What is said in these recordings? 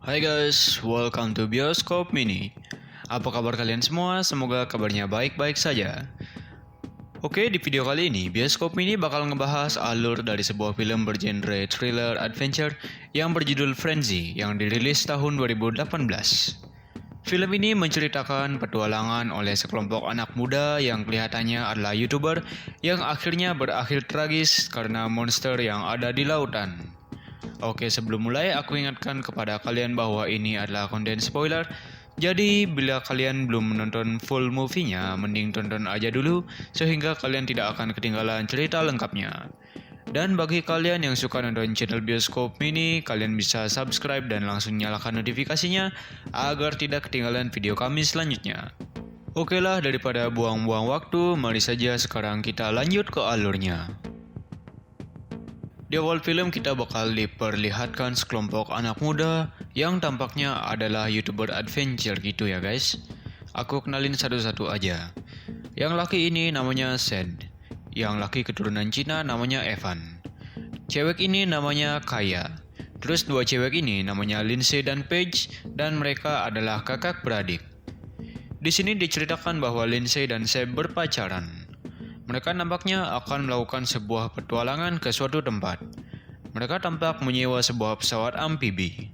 Hai guys, welcome to Bioskop Mini. Apa kabar kalian semua? Semoga kabarnya baik-baik saja. Oke, di video kali ini Bioskop Mini bakal ngebahas alur dari sebuah film bergenre thriller adventure yang berjudul Frenzy yang dirilis tahun 2018. Film ini menceritakan petualangan oleh sekelompok anak muda yang kelihatannya adalah YouTuber yang akhirnya berakhir tragis karena monster yang ada di lautan. Oke, sebelum mulai aku ingatkan kepada kalian bahwa ini adalah konten spoiler. Jadi bila kalian belum menonton full movie-nya, mending tonton aja dulu sehingga kalian tidak akan ketinggalan cerita lengkapnya. Dan bagi kalian yang suka nonton channel Bioskop Mini, kalian bisa subscribe dan langsung nyalakan notifikasinya agar tidak ketinggalan video kami selanjutnya. Oke lah, daripada buang-buang waktu, mari saja sekarang kita lanjut ke alurnya. Di awal film kita bakal diperlihatkan sekelompok anak muda yang tampaknya adalah YouTuber adventure gitu ya guys. Aku kenalin satu-satu aja. Yang laki ini namanya Sed. Yang laki keturunan Cina namanya Evan. Cewek ini namanya Kaya. Terus dua cewek ini namanya Lindsay dan Paige dan mereka adalah kakak beradik. Di sini diceritakan bahwa Lindsay dan Seb berpacaran. Mereka nampaknya akan melakukan sebuah petualangan ke suatu tempat. Mereka tampak menyewa sebuah pesawat amfibi.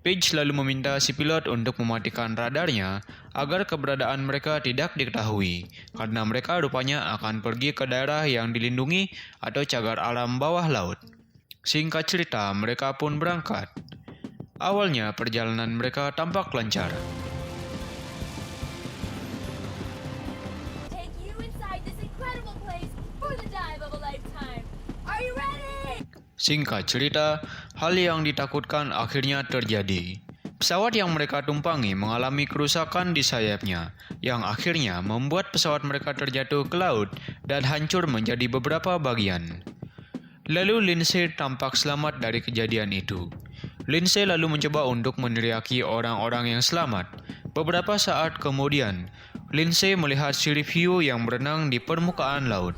Paige lalu meminta si pilot untuk mematikan radarnya agar keberadaan mereka tidak diketahui, karena mereka rupanya akan pergi ke daerah yang dilindungi atau cagar alam bawah laut. Singkat cerita, mereka pun berangkat. Awalnya perjalanan mereka tampak lancar. Singkat cerita, hal yang ditakutkan akhirnya terjadi. Pesawat yang mereka tumpangi mengalami kerusakan di sayapnya, yang akhirnya membuat pesawat mereka terjatuh ke laut dan hancur menjadi beberapa bagian. Lalu Lindsay tampak selamat dari kejadian itu. Lindsay lalu mencoba untuk meneriaki orang-orang yang selamat. Beberapa saat kemudian, Lindsay melihat sirip hiu yang berenang di permukaan laut.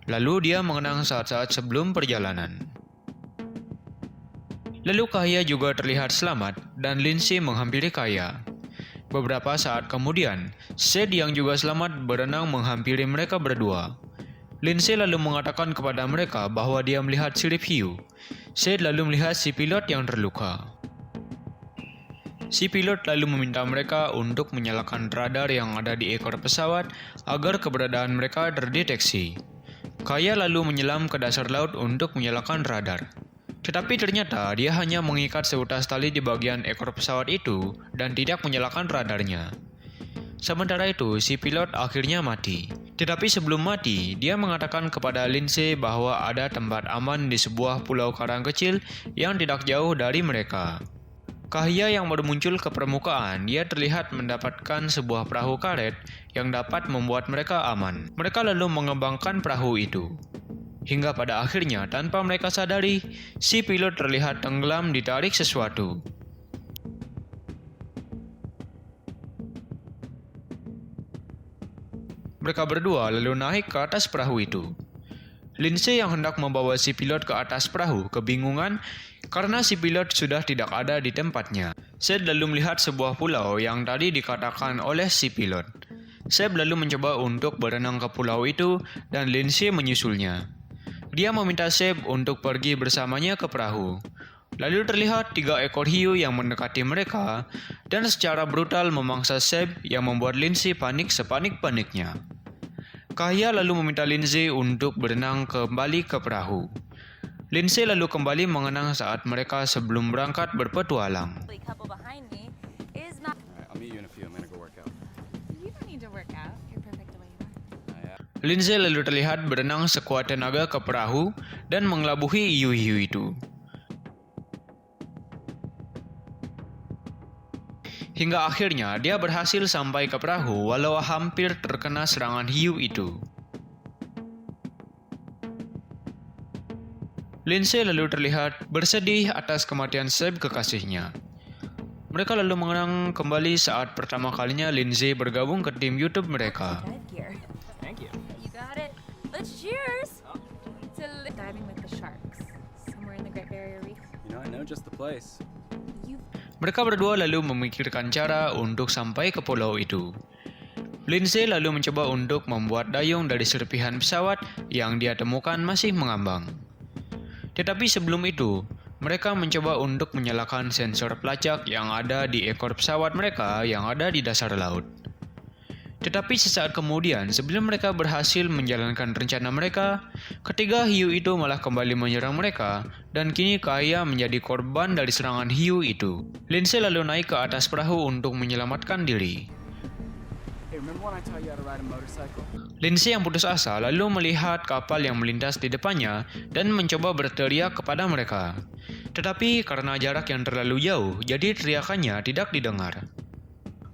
Lalu dia mengenang saat-saat sebelum perjalanan. Lalu Kaya juga terlihat selamat dan Lindsay menghampiri Kaya. Beberapa saat kemudian, Sed yang juga selamat berenang menghampiri mereka berdua. Lindsay lalu mengatakan kepada mereka bahwa dia melihat sirip hiu. Sed lalu melihat si pilot yang terluka. Si pilot lalu meminta mereka untuk menyalakan radar yang ada di ekor pesawat agar keberadaan mereka terdeteksi. Kaya lalu menyelam ke dasar laut untuk menyalakan radar. Tetapi ternyata dia hanya mengikat seutas tali di bagian ekor pesawat itu dan tidak menyalakan radarnya. Sementara itu, si pilot akhirnya mati. Tetapi sebelum mati, dia mengatakan kepada Lindsay bahwa ada tempat aman di sebuah pulau karang kecil yang tidak jauh dari mereka. Kaya yang baru muncul ke permukaan, dia terlihat mendapatkan sebuah perahu karet yang dapat membuat mereka aman. Mereka lalu mengembangkan perahu itu. Hingga pada akhirnya, tanpa mereka sadari, si pilot terlihat tenggelam ditarik sesuatu. Mereka berdua lalu naik ke atas perahu itu. Lindsay yang hendak membawa si pilot ke atas perahu kebingungan karena si pilot sudah tidak ada di tempatnya. Seb lalu melihat sebuah pulau yang tadi dikatakan oleh si pilot. Seb lalu mencoba untuk berenang ke pulau itu dan Lindsay menyusulnya. Dia meminta Seb untuk pergi bersamanya ke perahu. Lalu terlihat 3 ekor hiu yang mendekati mereka dan secara brutal memangsa Seb yang membuat Lindsay panik sepanik-paniknya. Kaya lalu meminta Lindsay untuk berenang kembali ke perahu. Lindsay lalu kembali mengenang saat mereka sebelum berangkat berpetualang. Lindsay lalu terlihat berenang sekuat tenaga ke perahu dan mengelabuhi hiu-hiu itu. Hingga akhirnya dia berhasil sampai ke perahu walau hampir terkena serangan hiu itu. Lindsay lalu terlihat bersedih atas kematian Seb kekasihnya. Mereka lalu mengenang kembali saat pertama kalinya Lindsay bergabung ke tim YouTube mereka. Let's cheers to diving with the sharks, somewhere in the Great Barrier Reef. I know just the place. Mereka berdua lalu memikirkan cara untuk sampai ke pulau itu. Lindsay lalu mencoba untuk membuat dayung dari serpihan pesawat yang dia temukan masih mengambang. Tetapi sebelum itu, mereka mencoba untuk menyalakan sensor pelacak yang ada di ekor pesawat mereka yang ada di dasar laut. Tetapi sesaat kemudian, sebelum mereka berhasil menjalankan rencana mereka, ketiga hiu itu malah kembali menyerang mereka, dan kini Kaya menjadi korban dari serangan hiu itu. Lindsay lalu naik ke atas perahu untuk menyelamatkan diri. Hey, remember when I taught you how to ride a motorcycle? Lindsay yang putus asa lalu melihat kapal yang melintas di depannya dan mencoba berteriak kepada mereka. Tetapi karena jarak yang terlalu jauh, jadi teriakannya tidak didengar.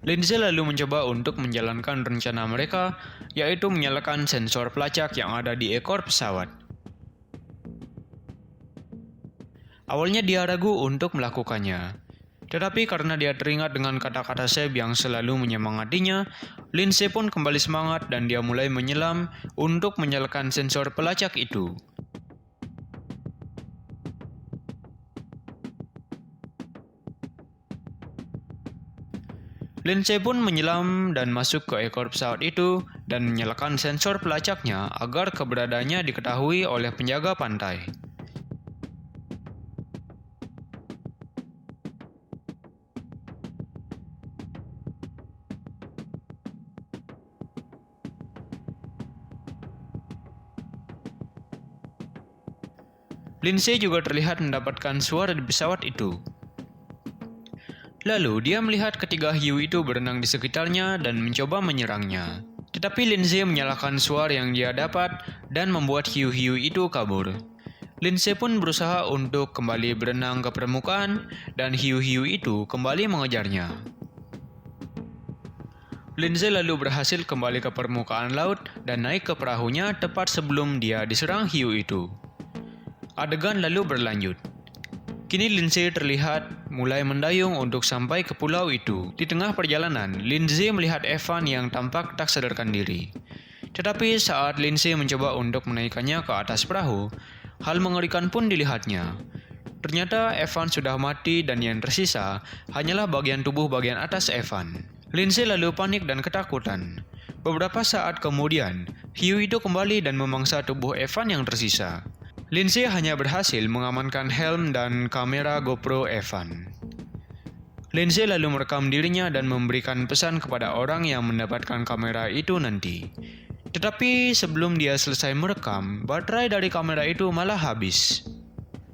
Lindsay lalu mencoba untuk menjalankan rencana mereka, yaitu menyalakan sensor pelacak yang ada di ekor pesawat. Awalnya dia ragu untuk melakukannya, tetapi karena dia teringat dengan kata-kata Seb yang selalu menyemangatinya, Lindsay pun kembali semangat dan dia mulai menyelam untuk menyalakan sensor pelacak itu. Lindsay pun menyelam dan masuk ke ekor pesawat itu dan menyalakan sensor pelacaknya agar keberadaannya diketahui oleh penjaga pantai. Lindsay juga terlihat mendapatkan suara di pesawat itu. Lalu dia melihat ketiga hiu itu berenang di sekitarnya dan mencoba menyerangnya. Tetapi Lindsay menyalakan suara yang dia dapat dan membuat hiu-hiu itu kabur. Lindsay pun berusaha untuk kembali berenang ke permukaan dan hiu-hiu itu kembali mengejarnya. Lindsay lalu berhasil kembali ke permukaan laut dan naik ke perahunya tepat sebelum dia diserang hiu itu. Adegan lalu berlanjut. Kini Lindsay terlihat mulai mendayung untuk sampai ke pulau itu. Di tengah perjalanan, Lindsay melihat Evan yang tampak tak sadarkan diri. Tetapi saat Lindsay mencoba untuk menaikkannya ke atas perahu, hal mengerikan pun dilihatnya. Ternyata Evan sudah mati dan yang tersisa hanyalah bagian tubuh bagian atas Evan. Lindsay lalu panik dan ketakutan. Beberapa saat kemudian, hiu itu kembali dan memangsa tubuh Evan yang tersisa. Lindsay hanya berhasil mengamankan helm dan kamera GoPro Evan. Lindsay lalu merekam dirinya dan memberikan pesan kepada orang yang mendapatkan kamera itu nanti. Tetapi sebelum dia selesai merekam, baterai dari kamera itu malah habis.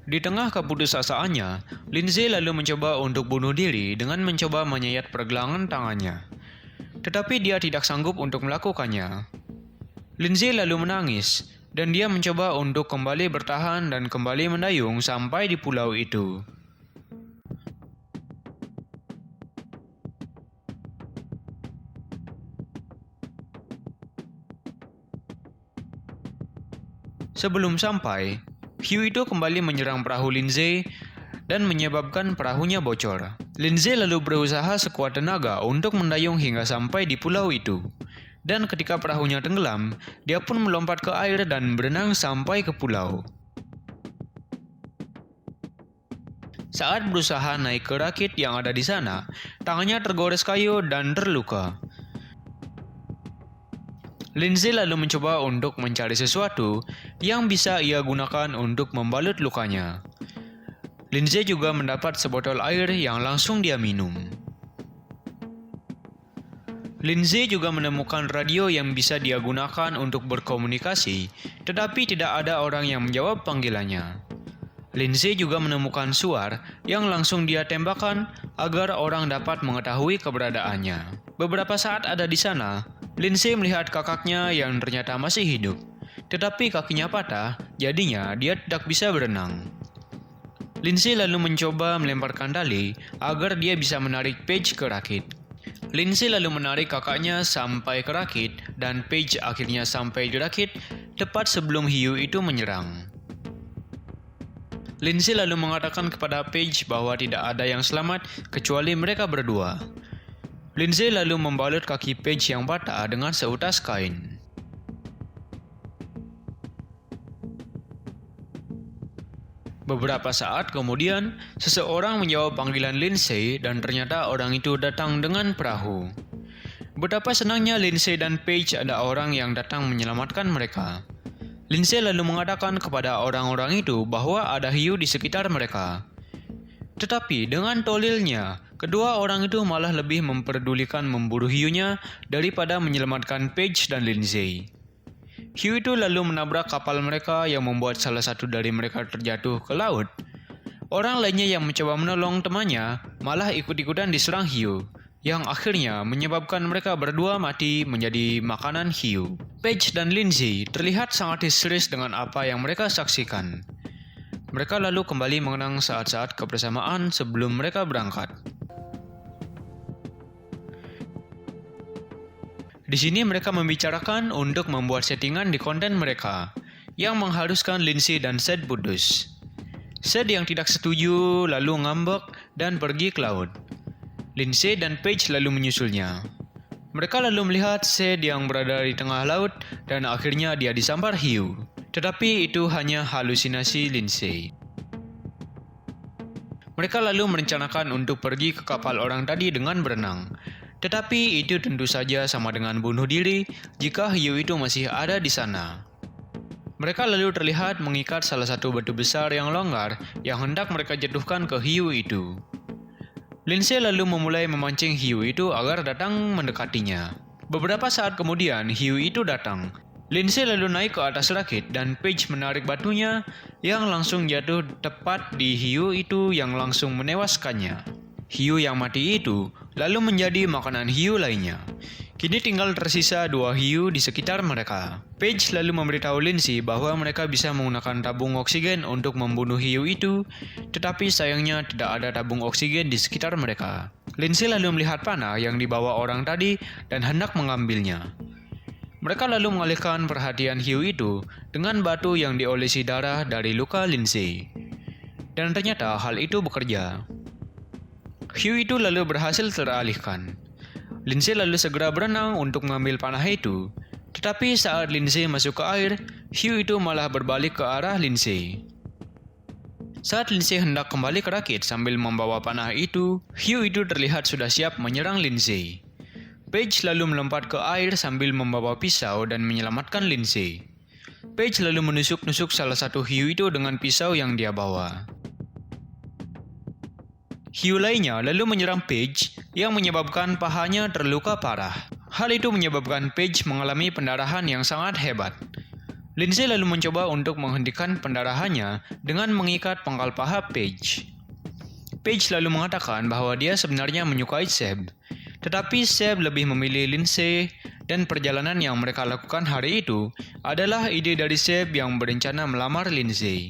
Di tengah keputusasaannya, Lindsay lalu mencoba untuk bunuh diri dengan mencoba menyayat pergelangan tangannya. Tetapi dia tidak sanggup untuk melakukannya. Lindsay lalu menangis, dan dia mencoba untuk kembali bertahan dan kembali mendayung sampai di pulau itu. Sebelum sampai, hiu itu kembali menyerang perahu Lindsay dan menyebabkan perahunya bocor. Lindsay lalu berusaha sekuat tenaga untuk mendayung hingga sampai di pulau itu. Dan ketika perahunya tenggelam, dia pun melompat ke air dan berenang sampai ke pulau. Saat berusaha naik ke rakit yang ada di sana, tangannya tergores kayu dan terluka. Lindsay lalu mencoba untuk mencari sesuatu yang bisa ia gunakan untuk membalut lukanya. Lindsay juga mendapat sebotol air yang langsung dia minum. Lindsay juga menemukan radio yang bisa dia gunakan untuk berkomunikasi, tetapi tidak ada orang yang menjawab panggilannya. Lindsay juga menemukan suar yang langsung dia tembakan agar orang dapat mengetahui keberadaannya. Beberapa saat ada di sana, Lindsay melihat kakaknya yang ternyata masih hidup, tetapi kakinya patah, jadinya dia tidak bisa berenang. Lindsay lalu mencoba melemparkan tali agar dia bisa menarik Paige ke rakit. Lindsay lalu menarik kakaknya sampai ke rakit dan Paige akhirnya sampai di rakit tepat sebelum hiu itu menyerang. Lindsay lalu mengatakan kepada Paige bahwa tidak ada yang selamat kecuali mereka berdua. Lindsay lalu membalut kaki Paige yang patah dengan seutas kain. Beberapa saat kemudian, seseorang menjawab panggilan Lindsay dan ternyata orang itu datang dengan perahu. Betapa senangnya Lindsay dan Paige ada orang yang datang menyelamatkan mereka. Lindsay lalu mengatakan kepada orang-orang itu bahwa ada hiu di sekitar mereka. Tetapi dengan tolilnya, kedua orang itu malah lebih memperdulikan memburu hiunya daripada menyelamatkan Paige dan Lindsay. Hiu itu lalu menabrak kapal mereka yang membuat salah satu dari mereka terjatuh ke laut. Orang lainnya yang mencoba menolong temannya malah ikut-ikutan diserang hiu, yang akhirnya menyebabkan mereka berdua mati menjadi makanan hiu. Paige dan Lindsay terlihat sangat histeris dengan apa yang mereka saksikan. Mereka lalu kembali mengenang saat-saat kebersamaan sebelum mereka berangkat. Di sini mereka membicarakan untuk membuat settingan di konten mereka, yang mengharuskan Lindsay dan Seth putus. Seth yang tidak setuju lalu ngambek dan pergi ke laut. Lindsay dan Paige lalu menyusulnya. Mereka lalu melihat Seth yang berada di tengah laut dan akhirnya dia disambar hiu. Tetapi itu hanya halusinasi Lindsay. Mereka lalu merencanakan untuk pergi ke kapal orang tadi dengan berenang. Tetapi itu tentu saja sama dengan bunuh diri jika hiu itu masih ada di sana. Mereka lalu terlihat mengikat salah satu batu besar yang longgar yang hendak mereka jatuhkan ke hiu itu. Lindsay lalu memulai memancing hiu itu agar datang mendekatinya. Beberapa saat kemudian hiu itu datang. Lindsay lalu naik ke atas rakit dan Paige menarik batunya yang langsung jatuh tepat di hiu itu yang langsung menewaskannya. Hiu yang mati itu lalu menjadi makanan hiu lainnya. Kini tinggal tersisa 2 hiu di sekitar mereka. Paige lalu memberitahu Lindsay bahwa mereka bisa menggunakan tabung oksigen untuk membunuh hiu itu, tetapi sayangnya tidak ada tabung oksigen di sekitar mereka. Lindsay lalu melihat panah yang dibawa orang tadi dan hendak mengambilnya. Mereka lalu mengalihkan perhatian hiu itu dengan batu yang diolesi darah dari luka Lindsay. Dan ternyata hal itu bekerja. Hiu itu lalu berhasil teralihkan. Lindsay lalu segera berenang untuk mengambil panah itu. Tetapi saat Lindsay masuk ke air, hiu itu malah berbalik ke arah Lindsay. Saat Lindsay hendak kembali ke rakit sambil membawa panah itu, hiu itu terlihat sudah siap menyerang Lindsay. Paige lalu melompat ke air sambil membawa pisau dan menyelamatkan Lindsay. Paige lalu menusuk-nusuk salah satu hiu itu dengan pisau yang dia bawa. Hiu lainnya lalu menyerang Paige yang menyebabkan pahanya terluka parah. Hal itu menyebabkan Paige mengalami pendarahan yang sangat hebat. Lindsay lalu mencoba untuk menghentikan pendarahannya dengan mengikat pangkal paha Paige. Paige lalu mengatakan bahwa dia sebenarnya menyukai Seb. Tetapi Seb lebih memilih Lindsay dan perjalanan yang mereka lakukan hari itu adalah ide dari Seb yang berencana melamar Lindsay.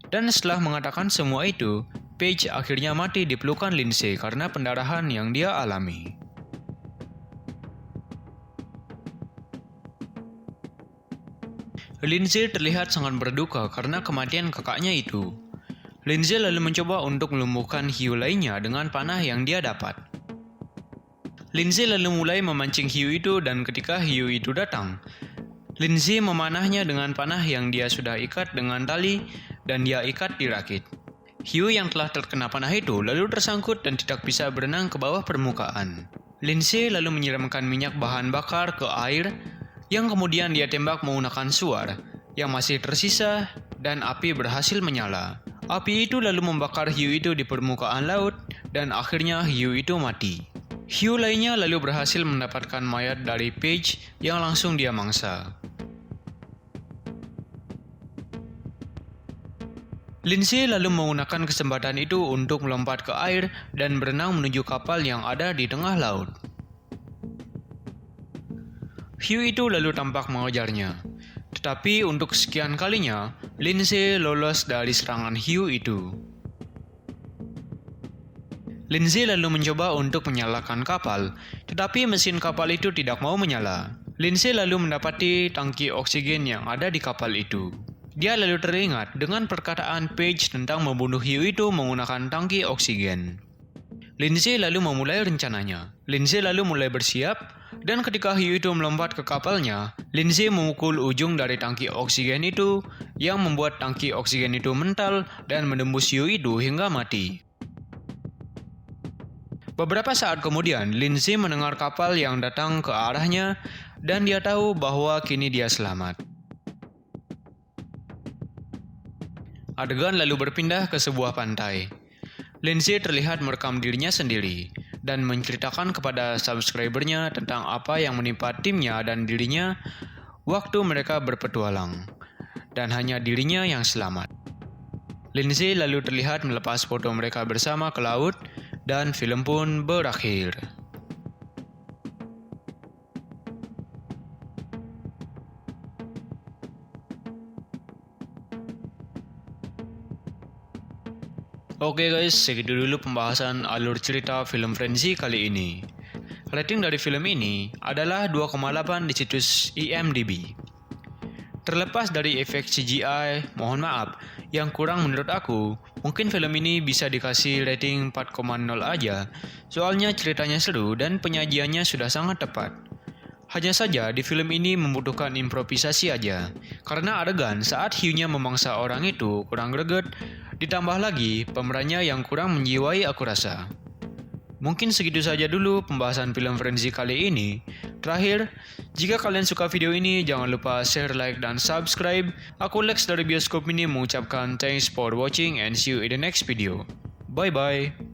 Dan setelah mengatakan semua itu, Paige akhirnya mati di pelukan Lindsay karena pendarahan yang dia alami. Lindsay terlihat sangat berduka karena kematian kakaknya itu. Lindsay lalu mencoba untuk melumpuhkan hiu lainnya dengan panah yang dia dapat. Lindsay lalu mulai memancing hiu itu dan ketika hiu itu datang, Lindsay memanahnya dengan panah yang dia sudah ikat dengan tali dan dia ikat di rakit. Hiu yang telah terkena panah itu lalu tersangkut dan tidak bisa berenang ke bawah permukaan. Lindsay lalu menyiramkan minyak bahan bakar ke air yang kemudian dia tembak menggunakan suar yang masih tersisa dan api berhasil menyala. Api itu lalu membakar hiu itu di permukaan laut dan akhirnya hiu itu mati. Hiu lainnya lalu berhasil mendapatkan mayat dari Paige yang langsung dia mangsa. Lindsay lalu menggunakan kesempatan itu untuk melompat ke air dan berenang menuju kapal yang ada di tengah laut. Hiu itu lalu tampak mengejarnya. Tetapi untuk sekian kalinya, Lindsay lolos dari serangan hiu itu. Lindsay lalu mencoba untuk menyalakan kapal, tetapi mesin kapal itu tidak mau menyala. Lindsay lalu mendapati tangki oksigen yang ada di kapal itu. Dia lalu teringat dengan perkataan Paige tentang membunuh hiu itu menggunakan tangki oksigen. Lindsay lalu memulai rencananya. Lindsay lalu mulai bersiap, dan ketika hiu itu melompat ke kapalnya, Lindsay memukul ujung dari tangki oksigen itu yang membuat tangki oksigen itu mental dan menembus hiu itu hingga mati. Beberapa saat kemudian, Lindsay mendengar kapal yang datang ke arahnya dan dia tahu bahwa kini dia selamat. Adegan lalu berpindah ke sebuah pantai. Lindsay terlihat merekam dirinya sendiri dan menceritakan kepada subscribernya tentang apa yang menimpa timnya dan dirinya waktu mereka berpetualang, dan hanya dirinya yang selamat. Lindsay lalu terlihat melepas foto mereka bersama ke laut, dan film pun berakhir. Oke guys, segitu dulu pembahasan alur cerita film Frenzy kali ini. Rating dari film ini adalah 2,8 di situs IMDb. Terlepas dari efek CGI, mohon maaf, yang kurang menurut aku, mungkin film ini bisa dikasih rating 4,0 aja, soalnya ceritanya seru dan penyajiannya sudah sangat tepat. Hanya saja di film ini membutuhkan improvisasi aja, karena adegan saat hiunya memangsa orang itu kurang greget, ditambah lagi pemerannya yang kurang menjiwai aku rasa. Mungkin segitu saja dulu pembahasan film Frenzy kali ini. Terakhir, jika kalian suka video ini, jangan lupa share, like, dan subscribe. Aku Lex dari Bioskop Mini mengucapkan thanks for watching and see you in the next video. Bye-bye.